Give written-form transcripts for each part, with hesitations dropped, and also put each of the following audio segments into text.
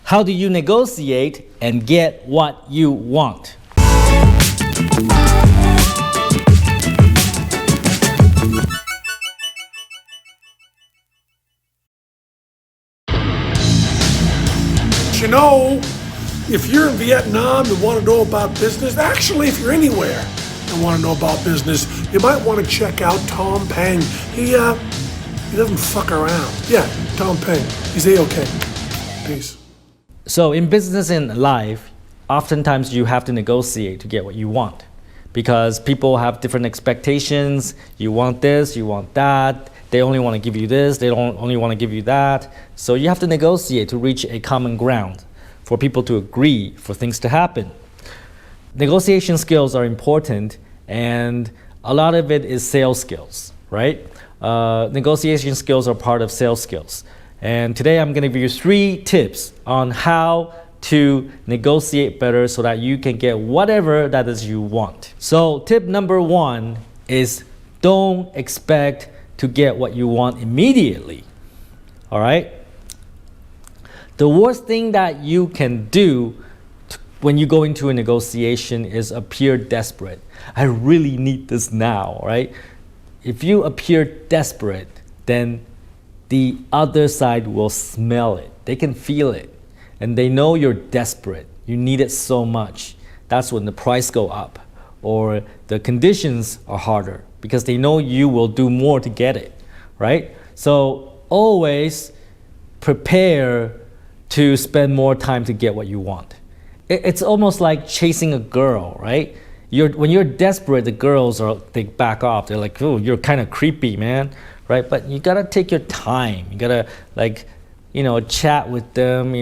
How do you negotiate and get what you want? You know, if you're in Vietnam and want to know about business, actually, if you're anywhere and want to know about business, you might want to check out Tom Peng. He doesn't fuck around. Yeah, Tom Peng. He's A-okay. Peace. So in business and life, oftentimes you have to negotiate to get what you want because people have different expectations. You want this, you want that. They only want to give you this, they don't only want to give you that. So you have to negotiate to reach a common ground for people to agree, for things to happen. Negotiation skills are important, and a lot of it is sales skills, right? Negotiation skills are part of sales skills. And today I'm going to give you 3 tips on how to negotiate better so that you can get whatever that is you want. So tip number 1 is don't expect to get what you want immediately. All right? The worst thing that you can do when you go into a negotiation is appear desperate. I really need this now, right? If you appear desperate, then the other side will smell it. They can feel it. And they know you're desperate. You need it so much. That's when the price go up or the conditions are harder because they know you will do more to get it, right? So always prepare to spend more time to get what you want. It's almost like chasing a girl, right? When you're desperate, the girls they back off. They're like, oh, you're kind of creepy, man, right? But you gotta take your time. You gotta chat with them,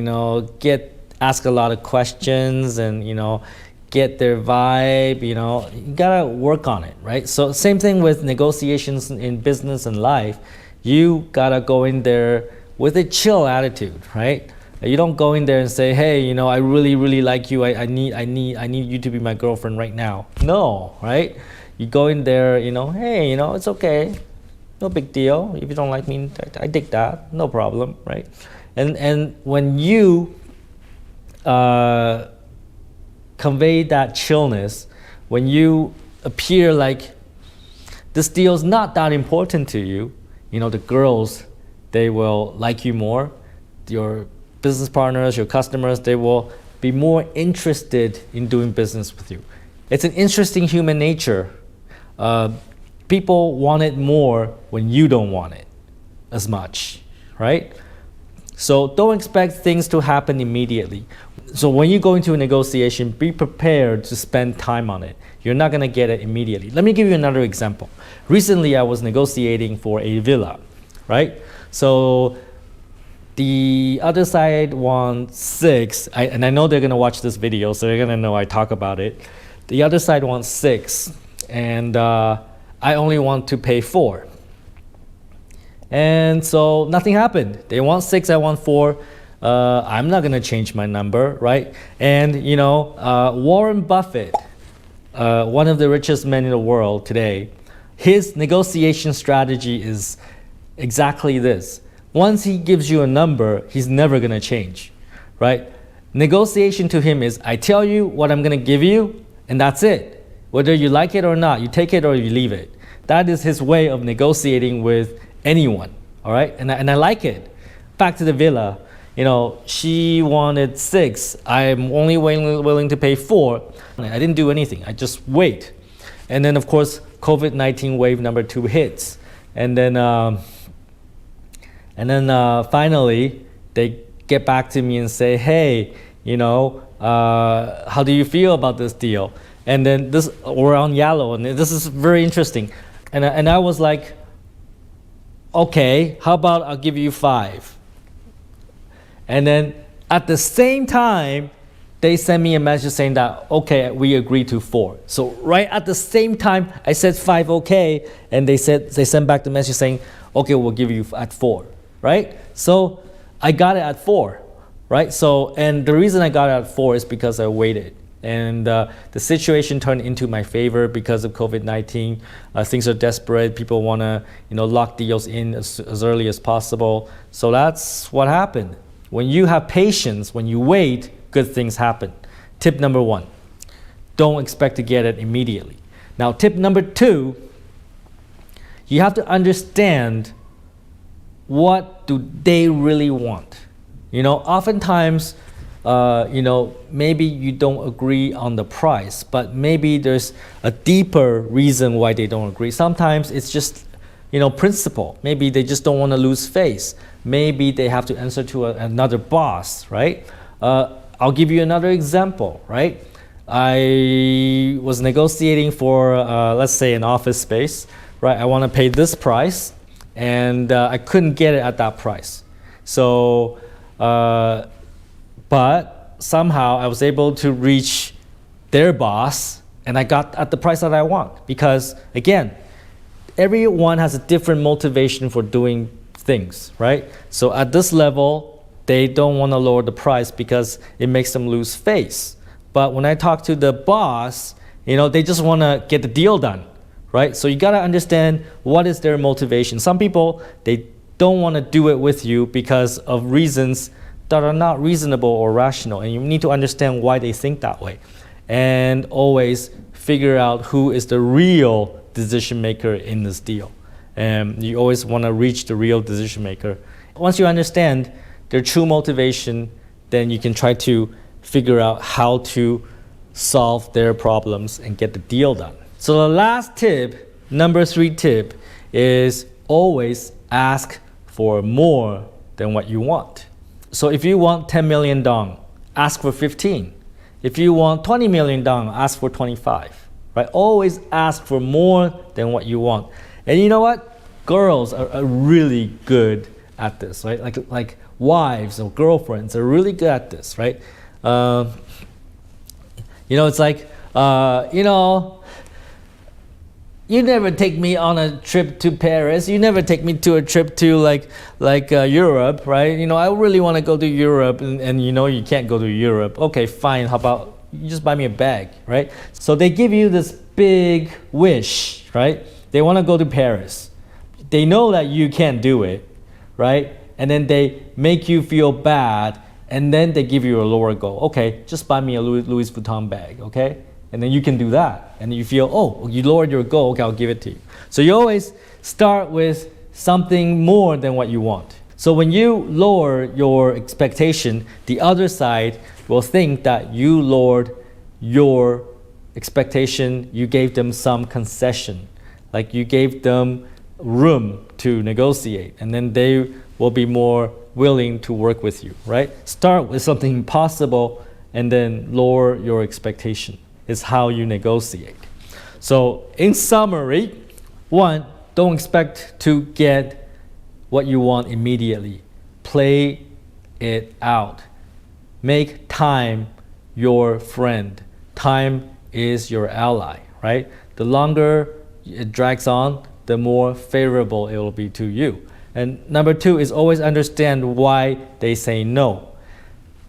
ask a lot of questions and, get their vibe, you gotta work on it, right? So same thing with negotiations in business and life. You gotta go in there with a chill attitude, right? You don't go in there and say, hey, I really, really like you. I need you to be my girlfriend right now. No, right? You go in there, hey, it's okay. No big deal. If you don't like me, I dig that. No problem, right? And when you convey that chillness, when you appear like this deal is not that important to you, the girls, they will like you more. Your business partners, your customers, they will be more interested in doing business with you. It's an interesting human nature. People want it more when you don't want it as much, right? So don't expect things to happen immediately. So when you go into a negotiation, be prepared to spend time on it. You're not going to get it immediately. Let me give you another example. Recently, I was negotiating for a villa, right? So the other side wants 6, and I know they're going to watch this video, so they're going to know I talk about it. The other side wants 6, and I only want to pay 4. And so nothing happened. They want 6, I want 4. I'm not going to change my number, right? And, Warren Buffett, one of the richest men in the world today, his negotiation strategy is exactly this. Once he gives you a number, he's never going to change, right? Negotiation to him is, I tell you what I'm going to give you, and that's it. Whether you like it or not, you take it or you leave it. That is his way of negotiating with anyone, all right? And I like it. Back to the villa, she wanted 6. I'm only willing to pay 4. I didn't do anything. I just wait. And then, of course, COVID-19 wave number 2 hits. And then finally, they get back to me and say, hey, how do you feel about this deal? And then we're on Yellow, and this is very interesting. And I was like, okay, how about I'll give you 5? And then at the same time, they sent me a message saying that, okay, we agree to 4. So right at the same time, I said 5, okay, and they sent back the message saying, okay, we'll give you at 4, right? So I got it at 4, right? So, and the reason I got it at 4 is because I waited. And the situation turned into my favor because of COVID-19. Things are desperate. People want to, lock deals in as early as possible. So that's what happened. when you have patience, when you wait, good things happen. Tip number 1, don't expect to get it immediately. Now, tip number 2, you have to understand what do they really want. Oftentimes, maybe you don't agree on the price, but maybe there's a deeper reason why they don't agree. Sometimes it's just, principle. Maybe they just don't want to lose face. Maybe they have to answer to another boss, right? I'll give you another example, right? I was negotiating for, let's say, an office space, right? I want to pay this price, and I couldn't get it at that price. So, but somehow I was able to reach their boss, and I got at the price that I want. Because, again, everyone has a different motivation for doing things, right? So at this level, they don't want to lower the price because it makes them lose face. But when I talk to the boss, they just want to get the deal done, right? So you got to understand what is their motivation. Some people, they don't want to do it with you because of reasons that are not reasonable or rational. And you need to understand why they think that way. And always figure out who is the real decision maker in this deal. And you always want to reach the real decision maker. Once you understand their true motivation, then you can try to figure out how to solve their problems and get the deal done. So the last tip, number 3 tip, is always ask for more than what you want. So if you want 10 million dong, ask for 15. If you want 20 million dong, ask for 25. Right? Always ask for more than what you want. And you know what? Girls are really good at this, right? Like wives or girlfriends are really good at this, right? It's like, you never take me on a trip to Paris. You never take me to a trip to Europe, right? I really want to go to Europe, and you can't go to Europe. Okay, fine. How about you just buy me a bag, right? So they give you this big wish, right? They want to go to Paris. They know that you can't do it, right? And then they make you feel bad, and then they give you a lower goal. Okay, just buy me a Louis Vuitton bag, okay? And then you can do that. And you feel, oh, you lowered your goal, okay, I'll give it to you. So you always start with something more than what you want. So when you lower your expectation, the other side will think that you lowered your expectation, you gave them some concession. Like you gave them room to negotiate, and then they will be more willing to work with you, right? Start with something possible and then lower your expectation. Is how you negotiate. So in summary, 1, don't expect to get what you want immediately. Play it out. Make time your friend. Time is your ally, right? The longer it drags on, the more favorable it will be to you. And number 2 is always understand why they say no.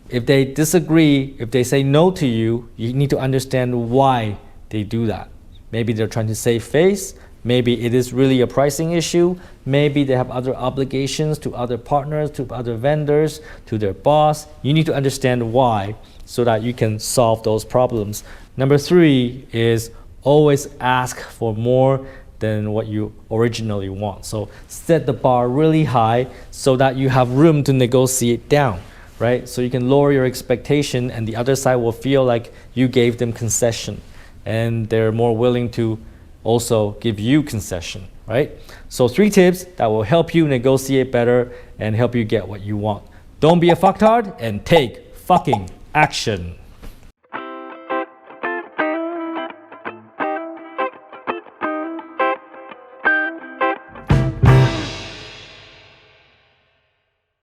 If they disagree, if they say no to you, you need to understand why they do that. Maybe they're trying to save face. Maybe it is really a pricing issue. Maybe they have other obligations to other partners, to other vendors, to their boss. You need to understand why so that you can solve those problems. Number 3 is always ask for more than what you originally want. So set the bar really high so that you have room to negotiate down. Right? So you can lower your expectation, and the other side will feel like you gave them concession, and they're more willing to also give you concession, right? So 3 tips that will help you negotiate better and help you get what you want. Don't be a fucktard and take fucking action.